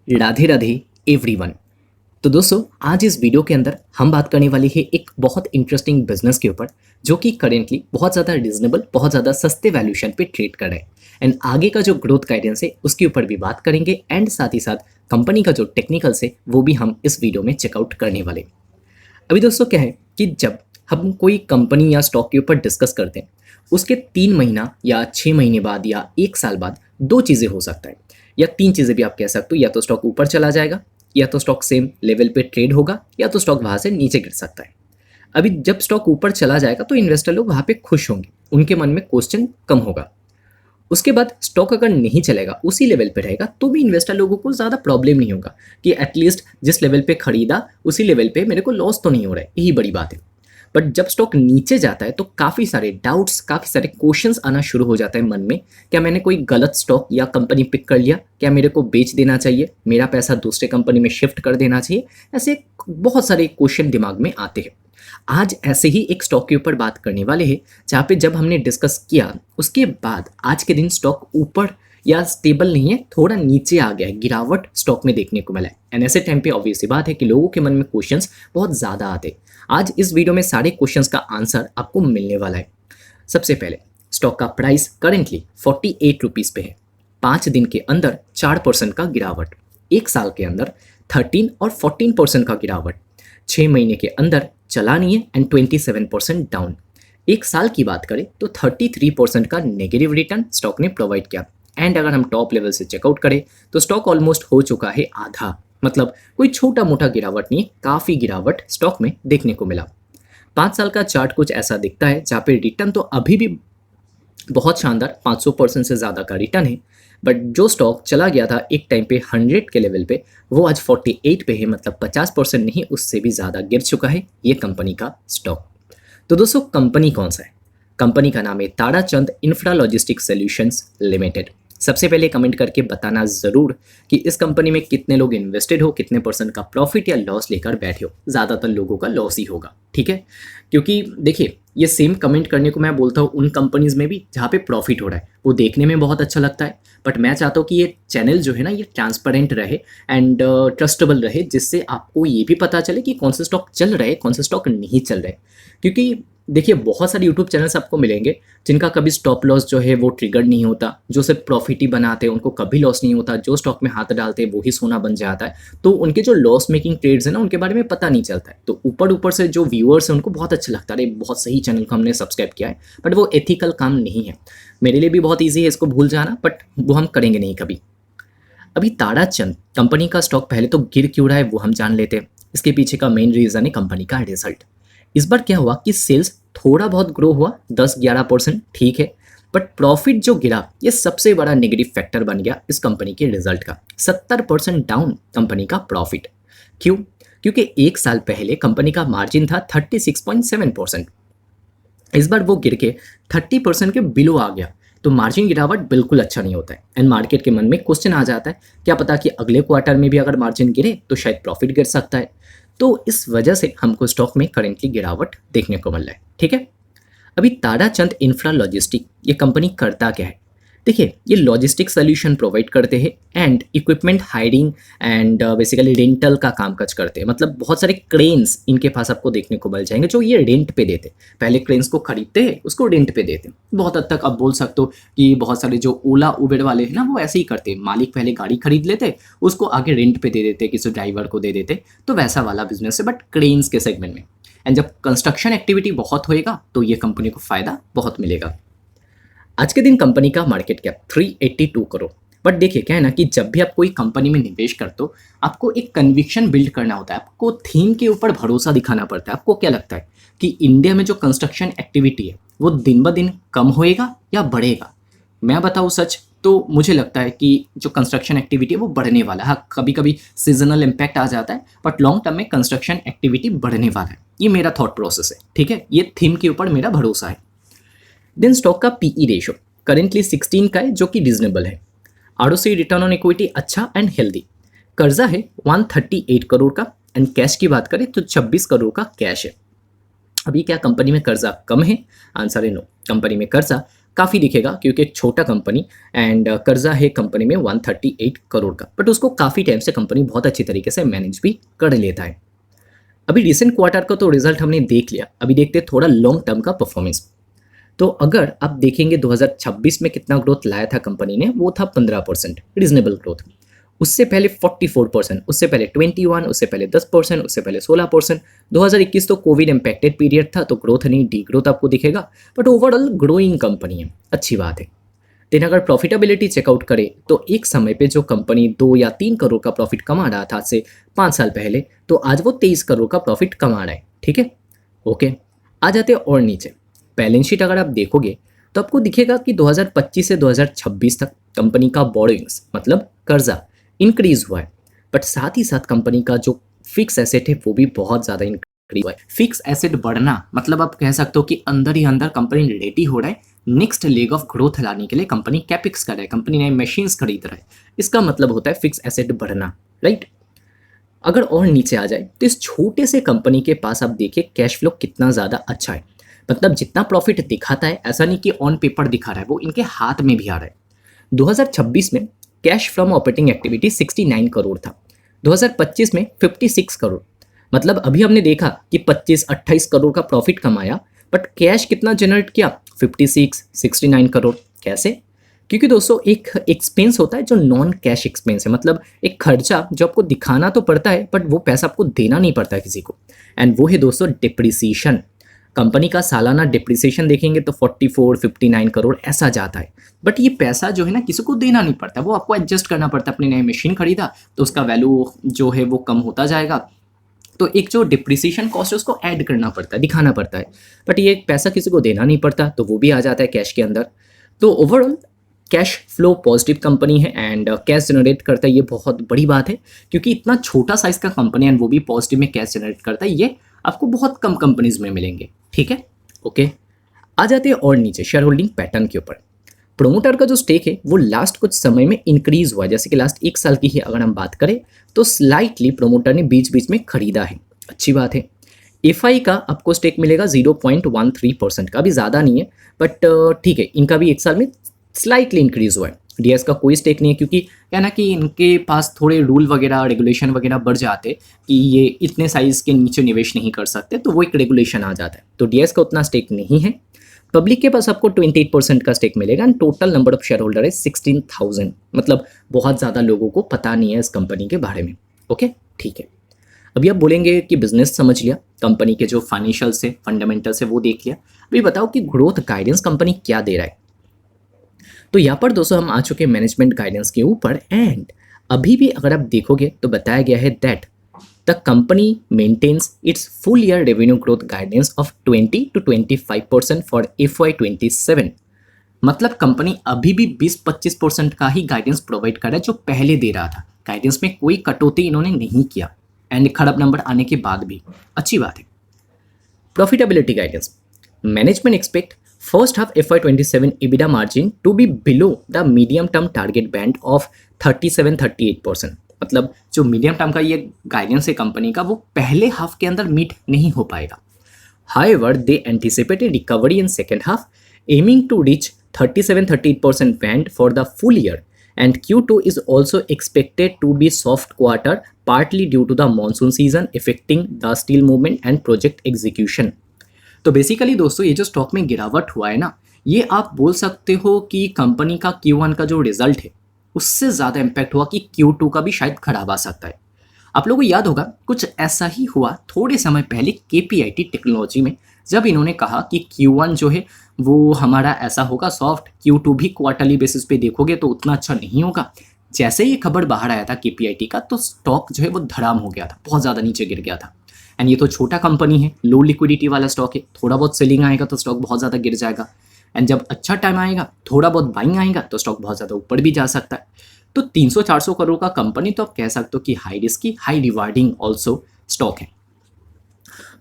Radhe Radhe everyone. तो दोस्तों, आज इस वीडियो के अंदर हम बात करने वाले हैं एक बहुत इंटरेस्टिंग बिजनेस के ऊपर जो कि करेंटली बहुत ज़्यादा रिजनेबल, बहुत ज़्यादा सस्ते वैल्यूएशन पे ट्रेड कर रहा है। एंड आगे का जो ग्रोथ गाइडेंस है उसके ऊपर भी बात करेंगे एंड साथ ही साथ कंपनी का जो टेक्निकल्स है वो भी हम इस वीडियो में चेकआउट करने वाले। अभी दोस्तों क्या है कि जब हम कोई कंपनी या स्टॉक के ऊपर डिस्कस करते हैं उसके 3 महीना या 6 महीने बाद या 1 साल बाद दो चीज़ें हो सकता है, या तीन चीज़ें भी आप कह सकते हो। या तो स्टॉक ऊपर चला जाएगा, या तो स्टॉक सेम लेवल पे ट्रेड होगा, या तो स्टॉक वहाँ से नीचे गिर सकता है। अभी जब स्टॉक ऊपर चला जाएगा तो इन्वेस्टर लोग वहाँ पे खुश होंगे, उनके मन में क्वेश्चन कम होगा। उसके बाद स्टॉक अगर नहीं चलेगा, उसी लेवल पे रहेगा, तो भी इन्वेस्टर लोगों को ज़्यादा प्रॉब्लम नहीं होगा कि एटलीस्ट जिस लेवल पे खरीदा उसी लेवल पे मेरे को लॉस तो नहीं हो रहा है। यही बड़ी बात है। बट जब स्टॉक नीचे जाता है तो काफ़ी सारे डाउट्स, काफ़ी सारे क्वेश्चंस आना शुरू हो जाता है मन में। क्या मैंने कोई गलत स्टॉक या कंपनी पिक कर लिया? क्या मेरे को बेच देना चाहिए? मेरा पैसा दूसरे कंपनी में शिफ्ट कर देना चाहिए? ऐसे बहुत सारे क्वेश्चन दिमाग में आते हैं। आज ऐसे ही एक स्टॉक के ऊपर बात करने वाले हैं जहाँ पे जब हमने डिस्कस किया उसके बाद आज के दिन स्टॉक ऊपर या स्टेबल नहीं है, थोड़ा नीचे आ गया है, गिरावट स्टॉक में देखने को मिला है। एंड ऐसे टाइम पे ऑब्वियस सी बात है कि लोगों के मन में क्वेश्चंस बहुत ज़्यादा आते हैं। आज इस वीडियो में सारे क्वेश्चंस का आंसर आपको मिलने वाला है। सबसे पहले, स्टॉक का प्राइस करेंटली 48 रुपीज़ पे है। 5 दिन के अंदर 4% का गिरावट, 1 साल के अंदर 13 और 14% का गिरावट, 6 महीने के अंदर चला नहीं है एंड 27% डाउन। 1 साल की बात करें तो 33% का नेगेटिव रिटर्न स्टॉक ने प्रोवाइड किया। एंड अगर हम टॉप लेवल से चेकआउट करें तो स्टॉक ऑलमोस्ट हो चुका है आधा, मतलब कोई छोटा मोटा गिरावट नहीं, काफ़ी गिरावट स्टॉक में देखने को मिला। 5 साल का चार्ट कुछ ऐसा दिखता है जहाँ पे रिटर्न तो अभी भी बहुत शानदार 500% से ज़्यादा का रिटर्न है। बट जो स्टॉक चला गया था एक टाइम पे 100 के लेवल पे, वो आज 48 पे है, मतलब 50% नहीं, उससे भी ज़्यादा गिर चुका है ये कंपनी का स्टॉक। तो दोस्तों, कंपनी कौन सा है? कंपनी का नाम है Tarachand infra logistics solutions limited. सबसे पहले कमेंट करके बताना ज़रूर कि इस कंपनी में कितने लोग इन्वेस्टेड हो, कितने परसेंट का प्रॉफिट या लॉस लेकर बैठे हो। ज़्यादातर लोगों का लॉस ही होगा, ठीक है? क्योंकि देखिए, ये सेम कमेंट करने को मैं बोलता हूँ उन कंपनीज़ में भी जहाँ पे प्रॉफिट हो रहा है, वो देखने में बहुत अच्छा लगता है। बट मैं चाहता हूँ कि ये चैनल जो है ना, ये ट्रांसपेरेंट रहे एंड ट्रस्टेबल रहे, जिससे आपको ये भी पता चले कि कौन से स्टॉक चल रहे हैं, कौन से स्टॉक नहीं चल रहे। क्योंकि देखिए, बहुत सारे यूट्यूब चैनल्स आपको मिलेंगे जिनका कभी स्टॉप लॉस जो है वो ट्रिगर नहीं होता, जो सिर्फ प्रॉफिट ही बनाते हैं, उनको कभी लॉस नहीं होता, जो स्टॉक में हाथ डालते हैं वही सोना बन जाता है। तो उनके जो लॉस मेकिंग ट्रेड्स हैं ना, उनके बारे में पता नहीं चलता है। तो ऊपर ऊपर से जो व्यूअर्स हैं उनको बहुत अच्छा लगता है, अरे बहुत सही चैनल को हमने सब्सक्राइब किया है, बट वो एथिकल काम नहीं है। मेरे लिए भी बहुत ईजी है इसको भूल जाना, बट वो हम करेंगे नहीं कभी। अभी ताराचंद कंपनी का स्टॉक पहले तो गिर क्यों रहा है वो हम जान लेते हैं। इसके पीछे का मेन रीज़न है कंपनी का रिजल्ट। इस बार क्या हुआ कि सेल्स थोड़ा बहुत ग्रो हुआ, 10-11%, ठीक है। बट प्रॉफिट जो गिरा, ये सबसे बड़ा नेगेटिव फैक्टर बन गया इस कंपनी के रिजल्ट का। 70% डाउन कंपनी का प्रॉफिट। क्यों? क्योंकि 1 साल पहले कंपनी का मार्जिन था 36.7%। इस बार वो गिर के 30% के बिलो आ गया। तो मार्जिन गिरावट बिल्कुल अच्छा नहीं होता है एंड मार्केट के मन में क्वेश्चन आ जाता है, क्या पता कि अगले क्वार्टर में भी अगर मार्जिन गिरे तो शायद प्रॉफिट गिर सकता है। तो इस वजह से हमको स्टॉक में करेंटली गिरावट देखने को मिल रहा है, ठीक है। अभी ताराचंद इंफ्रा लॉजिस्टिक ये कंपनी करता क्या है? देखिए, ये लॉजिस्टिक सोल्यूशन प्रोवाइड करते हैं and equipment hiring and basically rental का कामकाज करते हैं। मतलब बहुत सारे क्रेन्स इनके पास आपको देखने को मिल जाएंगे जो ये रेंट पे देते हैं। पहले क्रेन्स को खरीदते हैं, उसको रेंट पे देते हैं। बहुत हद तक आप बोल सकते हो कि बहुत सारे जो ओला उबेर वाले हैं ना, वो ऐसे ही करते हैं। मालिक पहले गाड़ी खरीद लेते, उसको आगे रेंट पे दे देते, किसी ड्राइवर को दे देते। तो वैसा वाला बिजनेस है, बट क्रेन्स के सेगमेंट में। एंड जब कंस्ट्रक्शन एक्टिविटी बहुत होएगा तो ये कंपनी को फ़ायदा बहुत मिलेगा। आज के दिन कंपनी का मार्केट कैप 382 करोड़। बट देखिए, क्या है ना कि जब भी आप कोई कंपनी में निवेश करते हो, आपको एक कन्विक्शन बिल्ड करना होता है, आपको थीम के ऊपर भरोसा दिखाना पड़ता है। आपको क्या लगता है कि इंडिया में जो कंस्ट्रक्शन एक्टिविटी है वो दिन ब दिन कम होएगा या बढ़ेगा? मैं बताऊँ सच तो मुझे लगता है कि जो कंस्ट्रक्शन एक्टिविटी है वो बढ़ने वाला है। हाँ, कभी कभी सीजनल इम्पैक्ट आ जाता है, बट लॉन्ग टर्म में कंस्ट्रक्शन एक्टिविटी बढ़ने वाला है। ये मेरा थॉट प्रोसेस है, ठीक है। ये थीम के ऊपर मेरा भरोसा है। देन स्टॉक का पीई रेशो करेंटली 16 का है, जो कि रिजनेबल है। आरओसी रिटर्न ऑन इक्विटी अच्छा एंड हेल्दी। कर्जा है 138 करोड़ का एंड कैश की बात करें तो 26 करोड़ का कैश है। अभी क्या कंपनी में कर्जा कम है? आंसर है नो। कंपनी में कर्जा काफ़ी दिखेगा क्योंकि एक छोटा कंपनी एंड कर्जा है कंपनी में 138 करोड़ का, बट उसको काफ़ी टाइम से कंपनी बहुत अच्छी तरीके से मैनेज भी कर लेता है। अभी रिसेंट क्वार्टर का तो रिजल्ट हमने देख लिया, अभी देखते हैं थोड़ा लॉन्ग टर्म का परफॉर्मेंस। तो अगर आप देखेंगे 2026 में कितना ग्रोथ लाया था कंपनी ने, वो था 15%, रीजनेबल ग्रोथ। उससे पहले 44%, उससे पहले 21, उससे पहले 10%, उससे पहले 16%। 2021 तो कोविड इम्पैक्टेड पीरियड था, तो ग्रोथ नहीं, डी ग्रोथ आपको दिखेगा, बट ओवरऑल ग्रोइंग कंपनी है, अच्छी बात है। लेकिन अगर प्रॉफिटेबिलिटी चेकआउट करें तो एक समय पे जो कंपनी 2 या 3 करोड़ का प्रॉफिट कमा रहा था आज से 5 साल पहले, तो आज वो 23 करोड़ का प्रॉफिट कमा रहा है। ठीक है, ओके। आ जाते हैं और नीचे, बैलेंस शीट अगर आप देखोगे तो आपको दिखेगा कि 2025 से 2026 तक कंपनी का बोरोइंग्स मतलब कर्जा इंक्रीज हुआ है, बट साथ ही साथ कंपनी का जो फिक्स एसेट है वो भी बहुत ज़्यादा इंक्रीज हुआ है। फिक्स एसेट बढ़ना मतलब आप कह सकते हो कि अंदर ही अंदर कंपनी रेडी हो रहा है नेक्स्ट लेग ऑफ ग्रोथ लाने के लिए। कंपनी कैपिक्स कर रहा है, कंपनी नए मशीन्स खरीद रहा है, इसका मतलब होता है फिक्स एसेट बढ़ना, राइट। अगर और नीचे आ जाए तो इस छोटे से कंपनी के पास आप देखिए कैश फ्लो कितना ज़्यादा अच्छा है, मतलब जितना प्रॉफिट दिखाता है ऐसा नहीं कि ऑन पेपर दिखा रहा है, वो इनके हाथ में भी आ रहा है। 2026 में cash from operating activity 69 crore था, 2025 में 56 करोड़। मतलब अभी हमने देखा कि 25-28 करोड़ का प्रॉफिट कमाया, बट कैश कितना जनरेट किया, 69 करोड़। कैसे? क्योंकि दोस्तों एक एक्सपेंस होता है जो नॉन कैश एक्सपेंस है, मतलब एक खर्चा जो आपको दिखाना तो पड़ता है बट वो पैसा आपको देना नहीं पड़ता किसी को, एंड वो है दोस्तों डिप्रिसिएशन। कंपनी का सालाना डिप्रिसिएशन देखेंगे तो 44-59 करोड़ ऐसा जाता है, बट ये पैसा जो है ना किसी को देना नहीं पड़ता, वो आपको एडजस्ट करना पड़ता है। अपनी नई मशीन खरीदा तो उसका वैल्यू जो है वो कम होता जाएगा, तो एक जो डिप्रिसिएशन कॉस्ट है उसको ऐड करना पड़ता है, दिखाना पड़ता है, बट ये पैसा किसी को देना नहीं पड़ता, तो वो भी आ जाता है कैश के अंदर। तो overall cash flow positive company है एंड कैश जनरेट करता है, ये बहुत बड़ी बात है क्योंकि इतना छोटा साइज का कंपनी एंड वो भी पॉजिटिव में कैश जनरेट करता है, ये आपको बहुत कम कंपनीज में मिलेंगे। ठीक है, ओके। आ जाते हैं और नीचे शेयर होल्डिंग पैटर्न के ऊपर। प्रोमोटर का जो स्टेक है वो लास्ट कुछ समय में इंक्रीज हुआ है, जैसे कि लास्ट 1 साल की ही अगर हम बात करें तो स्लाइटली प्रोमोटर ने बीच बीच में खरीदा है, अच्छी बात है। एफआई का आपको स्टेक मिलेगा 0.13% का, भी ज़्यादा नहीं है बट ठीक है, इनका भी 1 साल में स्लाइटली इंक्रीज हुआ है। डीएस का कोई स्टेक नहीं है क्योंकि क्या ना कि इनके पास थोड़े रूल वगैरह रेगुलेशन वगैरह बढ़ जाते कि ये इतने साइज के नीचे निवेश नहीं कर सकते, तो वो एक रेगुलेशन आ जाता है, तो डीएस का उतना स्टेक नहीं है। पब्लिक के पास आपको 28% का स्टेक मिलेगा and total number of share holder है 16,000, मतलब बहुत ज़्यादा लोगों को पता नहीं है इस कंपनी के बारे में। ओके, ठीक है। अभी आप बोलेंगे कि बिजनेस समझ लिया, कंपनी के जो फाइनेंशियल्स है, फंडामेंटल्स है वो देख लिया, अभी बताओ कि ग्रोथ गाइडेंस कंपनी क्या दे रहा है। तो यहाँ पर दोस्तों हम आ चुके हैं मैनेजमेंट गाइडेंस के ऊपर, एंड अभी भी अगर आप देखोगे तो बताया गया है that the company maintains its full year revenue growth guidance of 20 to 25% for FY27। मतलब कंपनी अभी भी 20-25% का ही गाइडेंस प्रोवाइड कर रहा है जो पहले दे रहा था, गाइडेंस में कोई कटौती इन्होंने नहीं किया, एंड खराब नंबर आने के बाद भी अच्छी बात है। Profitability guidance, management expect first half FY27 EBITDA margin to be below the medium term target band of 37-38%। मतलब जो मीडियम टर्म का ये गाइडेंस है कंपनी का, वो पहले हाफ के अंदर मीट नहीं हो पाएगा। However they anticipated recovery in second half aiming to reach 37-38% band for the full year, and Q2 is also expected to be soft quarter partly due to the monsoon season affecting the steel movement and project execution। तो basically दोस्तों ये जो stock में गिरावट हुआ है ना, ये आप बोल सकते हो कि कंपनी का Q1 का जो रिजल्ट है उससे ज़्यादा इम्पैक्ट हुआ कि Q2 का भी शायद खराब आ सकता है। आप लोगों को याद होगा कुछ ऐसा ही हुआ थोड़े समय पहले KPIT टेक्नोलॉजी में, जब इन्होंने कहा कि Q1 जो है वो हमारा ऐसा होगा सॉफ्ट, Q2 भी क्वार्टरली बेसिस पे देखोगे तो उतना अच्छा नहीं होगा। जैसे ये खबर बाहर आया था KPIT का, तो स्टॉक जो है वो धड़ाम हो गया था, बहुत ज़्यादा नीचे गिर गया था। एंड ये तो छोटा कंपनी है, लो लिक्विडिटी वाला स्टॉक है, थोड़ा बहुत सेलिंग आएगा तो स्टॉक बहुत ज़्यादा गिर जाएगा, एंड जब अच्छा टाइम आएगा थोड़ा बहुत बाइंग आएगा तो स्टॉक बहुत ज़्यादा ऊपर भी जा सकता है। तो 300-400 करोड़ का कंपनी, तो आप कह सकते हो कि high risky high rewarding also stock है।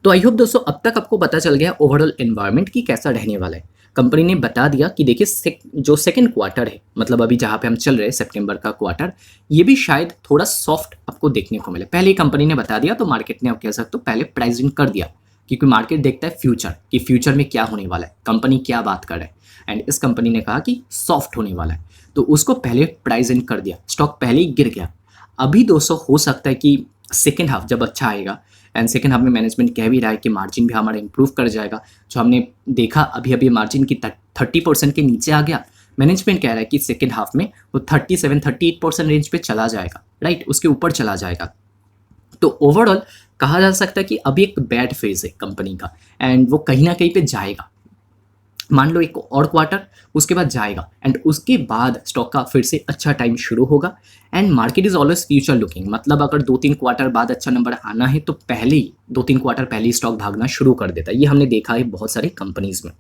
तो आई होप दोस्तों अब तक आपको पता चल गया ओवरऑल एनवायरनमेंट की कैसा रहने वाला है। कंपनी ने बता दिया कि देखिए जो सेकंड क्वार्टर है, मतलब अभी जहाँ पे हम चल रहे हैं सितंबर का क्वार्टर, ये भी शायद थोड़ा सॉफ्ट आपको देखने को मिले। पहले ही कंपनी ने बता दिया तो मार्केट ने आप कह सकते हो पहले प्राइसिंग कर दिया क्योंकि मार्केट देखता है फ्यूचर कि फ्यूचर में क्या होने वाला है, कंपनी क्या बात कर रहा है, एंड इस कंपनी ने कहा कि सॉफ्ट होने वाला है, तो उसको पहले प्राइस इन कर दिया, स्टॉक पहले ही गिर गया। अभी दोस्तों हो सकता है कि सेकेंड हाफ जब अच्छा आएगा, एंड सेकेंड हाफ में मैनेजमेंट कह भी रहा है कि मार्जिन भी हमारा इंप्रूव कर जाएगा। जो हमने देखा अभी अभी मार्जिन की 30% के नीचे आ गया, मैनेजमेंट कह रहा है कि सेकेंड हाफ में वो 37-38% रेंज पे चला जाएगा, राइट, उसके ऊपर चला जाएगा। तो ओवरऑल कहा जा सकता है कि अभी एक बैड फेज है कंपनी का, एंड वो कहीं ना कहीं पे जाएगा। मान लो एक और क्वार्टर, उसके बाद जाएगा, एंड उसके बाद स्टॉक का फिर से अच्छा टाइम शुरू होगा। And market is always future looking, मतलब अगर 2-3 क्वार्टर बाद अच्छा नंबर आना है तो पहले ही 2-3 क्वार्टर पहले ही स्टॉक भागना शुरू कर देता है। ये हमने देखा है बहुत सारी कंपनीज में।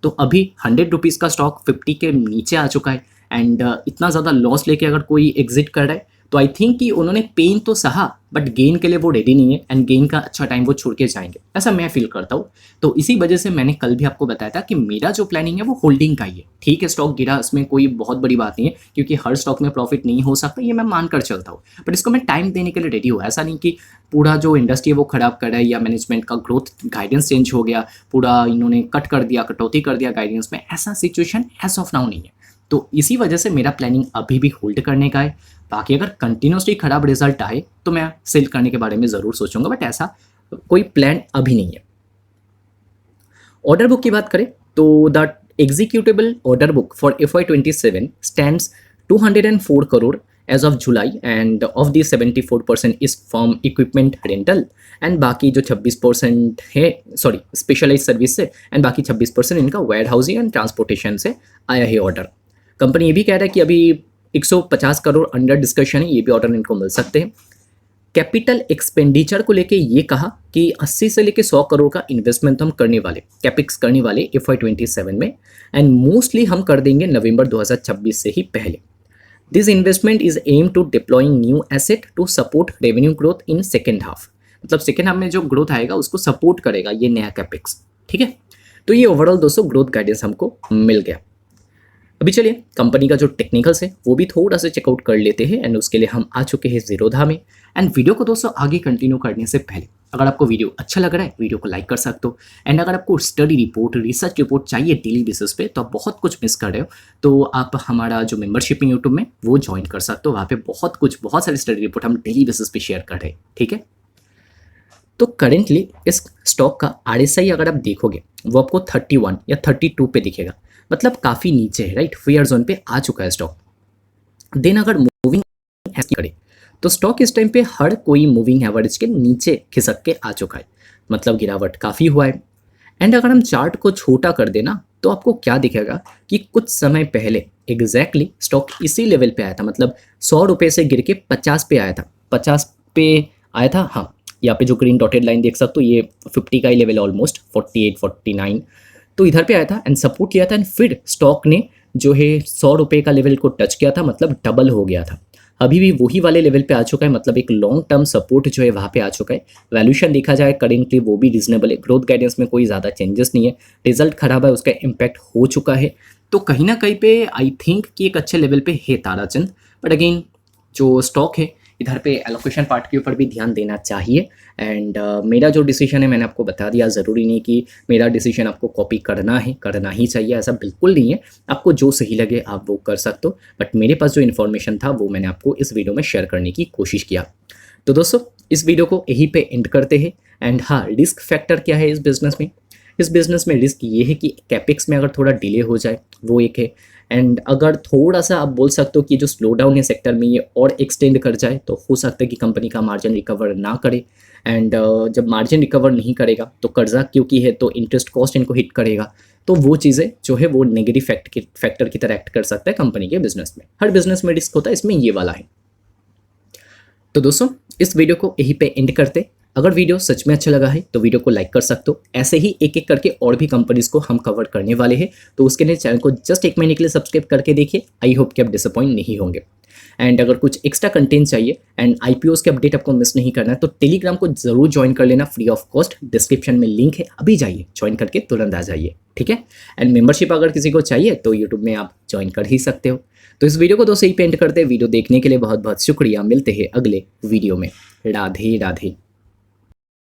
तो अभी 100 रुपीज़ का स्टॉक 50 के नीचे आ चुका है, एंड इतना ज़्यादा लॉस लेके अगर कोई एग्जिट कर रहा है तो आई थिंक कि उन्होंने पेन तो सहा, बट गेन के लिए वो रेडी नहीं है, एंड गेन का अच्छा टाइम वो छोड़ के जाएंगे, ऐसा मैं फील करता हूँ। तो इसी वजह से मैंने कल भी आपको बताया था कि मेरा जो प्लानिंग है वो होल्डिंग का ही है। ठीक है, स्टॉक गिरा, इसमें कोई बहुत बड़ी बात नहीं है, क्योंकि हर स्टॉक में प्रॉफिट नहीं हो सकता, ये मैं मानकर चलता हूँ, बट इसको मैं टाइम देने के लिए रेडी हूँ। ऐसा नहीं कि पूरा जो इंडस्ट्री है वो खराब कर रहा है, या मैनेजमेंट का ग्रोथ गाइडेंस चेंज हो गया, पूरा इन्होंने कट कर दिया, कटौती कर दिया गाइडेंस में, ऐसा सिचुएशन एज ऑफ नाउ नहीं है। तो इसी वजह से मेरा प्लानिंग अभी भी होल्ड करने का है। बाकी अगर कंटिन्यूसली खराब रिजल्ट आए तो मैं सेल करने के बारे में ज़रूर सोचूंगा, बट ऐसा कोई प्लान अभी नहीं है। ऑर्डर बुक की बात करें तो the executable order book for FY27 stands 204 crore as of July, and of the 74% is from equipment rental, and बाकी जो 26% है, सॉरी, स्पेशलाइज सर्विस से, एंड बाकी 26% इनका वेयर हाउसिंग एंड ट्रांसपोर्टेशन से आया है ऑर्डर। कंपनी ये भी कह रहा है कि अभी 150 करोड़ अंडर डिस्कशन है, ये भी ऑर्डर इनको मिल सकते हैं। कैपिटल एक्सपेंडिचर को लेके ये कहा कि 80 से लेके 100 करोड़ का इन्वेस्टमेंट हम करने वाले, कैपिक्स करने वाले FY27 में, एंड मोस्टली हम कर देंगे नवंबर 2026 से ही पहले। This investment is aim to deploying new asset to support revenue growth in second half, मतलब सेकेंड हाफ में जो ग्रोथ आएगा उसको सपोर्ट करेगा ये नया कैपिक्स। ठीक है, तो ये ओवरऑल दोस्तों ग्रोथ गाइडेंस हमको मिल गया। अभी चलिए कंपनी का जो टेक्निकल्स है वो भी थोड़ा सा चेकआउट कर लेते हैं, एंड उसके लिए हम आ चुके हैं जीरोधा में। एंड वीडियो को दोस्तों आगे कंटिन्यू करने से पहले अगर आपको वीडियो अच्छा लग रहा है वीडियो को लाइक कर सकते हो, एंड अगर आपको स्टडी रिपोर्ट, रिसर्च रिपोर्ट चाहिए डेली बेसिस पे तो आप बहुत कुछ मिस कर रहे हो, तो आप हमारा जो मेंबरशिप है यूट्यूब में वो ज्वाइन कर सकते हो। वहाँ पे बहुत सारी स्टडी रिपोर्ट हम डेली बेसिस पे शेयर कर रहे हैं। ठीक है, तो करेंटली इस स्टॉक का RSI अगर आप देखोगे वो आपको 31 या 32 पे दिखेगा, मतलब काफ़ी नीचे है, राइट, फेयर जोन पे आ चुका है स्टॉक। देन अगर मूविंग एवरेज करे तो स्टॉक इस टाइम पे हर कोई मूविंग एवरेज के नीचे खिसक के आ चुका है, मतलब गिरावट काफ़ी हुआ है। एंड अगर हम चार्ट को छोटा कर देना तो आपको क्या दिखेगा कि कुछ समय पहले एग्जैक्टली स्टॉक इसी लेवल पे आया था, मतलब 100 रुपये से गिर के 50 पे आया था, 50 पे आया था। हाँ, यहाँ पे जो ग्रीन डॉटेड लाइन देख सकते हो ये 50 का ही लेवल है, ऑलमोस्ट 48-49, तो इधर पे आया था एंड सपोर्ट लिया था, एंड फिर स्टॉक ने जो है 100 रुपये का लेवल को टच किया था, मतलब डबल हो गया था। अभी भी वही वाले लेवल पे आ चुका है, मतलब एक लॉन्ग टर्म सपोर्ट जो है वहाँ पे आ चुका है। वैल्यूशन देखा जाए करेंटली वो भी रीजनेबल है, ग्रोथ गाइडेंस में कोई ज़्यादा चेंजेस नहीं है, रिजल्ट खराब है उसका इम्पैक्ट हो चुका है, तो कहीं ना कहीं पे आई थिंक कि एक अच्छे लेवल पे है ताराचंद। बट अगेन जो स्टॉक है इधर पे एलोकेशन पार्ट के ऊपर भी ध्यान देना चाहिए। एंड मेरा जो डिसीजन है मैंने आपको बता दिया, ज़रूरी नहीं कि मेरा डिसीजन आपको कॉपी करना ही चाहिए, ऐसा बिल्कुल नहीं है। आपको जो सही लगे आप वो कर सकते हो, बट मेरे पास जो इन्फॉर्मेशन था वो मैंने आपको इस वीडियो में शेयर करने की कोशिश किया। तो दोस्तों इस वीडियो को यहीं पे एंड करते हैं। एंड हाँ, रिस्क फैक्टर क्या है इस बिज़नेस में? इस बिज़नेस में रिस्क ये है कि कैपेक्स में अगर थोड़ा डिले हो जाए वो एक है, एंड अगर थोड़ा सा आप बोल सकते हो कि जो स्लो डाउन है सेक्टर में ये और एक्सटेंड कर जाए तो हो सकता है कि कंपनी का मार्जिन रिकवर ना करे। एंड जब मार्जिन रिकवर नहीं करेगा तो कर्जा क्योंकि है तो इंटरेस्ट कॉस्ट इनको हिट करेगा, तो वो चीज़ें जो है वो नेगेटिव फैक्टर की तरह एक्ट कर सकता है कंपनी के बिजनेस में। हर बिजनेस में रिस्क होता है, इसमें ये वाला है। तो दोस्तों इस वीडियो को यहीं पे एंड करते। अगर वीडियो सच में अच्छा लगा है तो वीडियो को लाइक कर सकते हो। ऐसे ही एक एक करके और भी कंपनीज को हम कवर करने वाले हैं, तो उसके लिए चैनल को जस्ट 1 महीने के लिए सब्सक्राइब करके देखिए। आई होप कि आप डिसअपॉइंट नहीं होंगे। एंड अगर कुछ एक्स्ट्रा कंटेंट चाहिए एंड IPOs के अपडेट आपको मिस नहीं करना है तो टेलीग्राम को जरूर ज्वाइन कर लेना, फ्री ऑफ कॉस्ट। डिस्क्रिप्शन में लिंक है, अभी जाइए ज्वाइन करके तुरंत आ जाइए, ठीक है। एंड मेंबरशिप अगर किसी को चाहिए तो यूट्यूब में आप ज्वाइन कर ही सकते हो। तो इस वीडियो को दोस्तों यही पे एंड करते हैं। वीडियो देखने के लिए बहुत बहुत शुक्रिया। मिलते हैं अगले वीडियो में। राधे राधे।